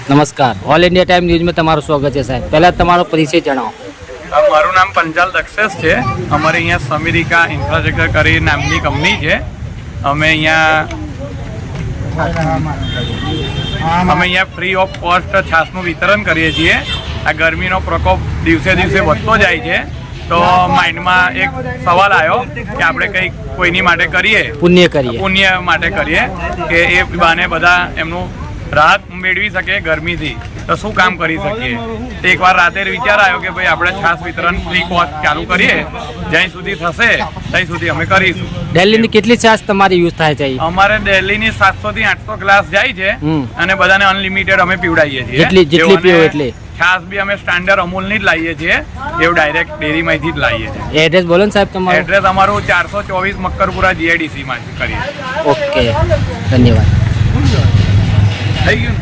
નમસ્કાર, all India time ન્યૂઝમાં તમારું સ્વાગત છે સાહેબ. પહેલાં તમારો પરિચય જણાવો. મારું નામ પંચાલ દક્ષેશ છે. અમારે અહીંયા સમીરિકા ઇન્ફ્રાસ્ટ્રક્ચર કરી નામની કંપની છે. અમે અહીંયા ફ્રી ઓફ કોસ્ટ છાસનું વિતરણ કરીએ છીએ. આ ગરમીનો પ્રકોપ દિવસે દિવસે વધતો જાય છે, તો માઇન્ડમાં એક સવાલ આવ્યો કે આપણે કંઈક કોઈની માટે કરીએ, પુણ્ય માટે કરીએ કે એ બહાને બધા એમનું રાહત મેળવી શકે ગરમીથી, તો શું કામ કરી શકીએ. એકવાર રાતે વિચાર આવ્યો કે ભાઈ આપણે છાસ વિતરણ ફ્રી કોસ્ટ ચાલુ કરીએ. જ્યાં સુધી થશે ત્યાં સુધી અમે કરીશું. દિલ્હીની કેટલી છાસ તમારી યુઝ થાય છે? અમારે દિલ્હીની 700 થી 800 ગ્લાસ જાય છે અને બધાને અનલિમિટેડ અમે પીવડાવીએ છીએ. જેટલી પીવો એટલી. છાસ બી અમે સ્ટાન્ડર્ડ અમૂલની જ લાવીએ છીએ, એવું ડાયરેક્ટ ડેરીમાંથી જ લાવીએ છીએ. એડ્રેસ બોલો ને સાહેબ તમારું. એડ્રેસ અમારું 424 મક્કરપુરા GIDC માં કરીએ. ઓકે, ધન્યવાદ. થઈ ગયું.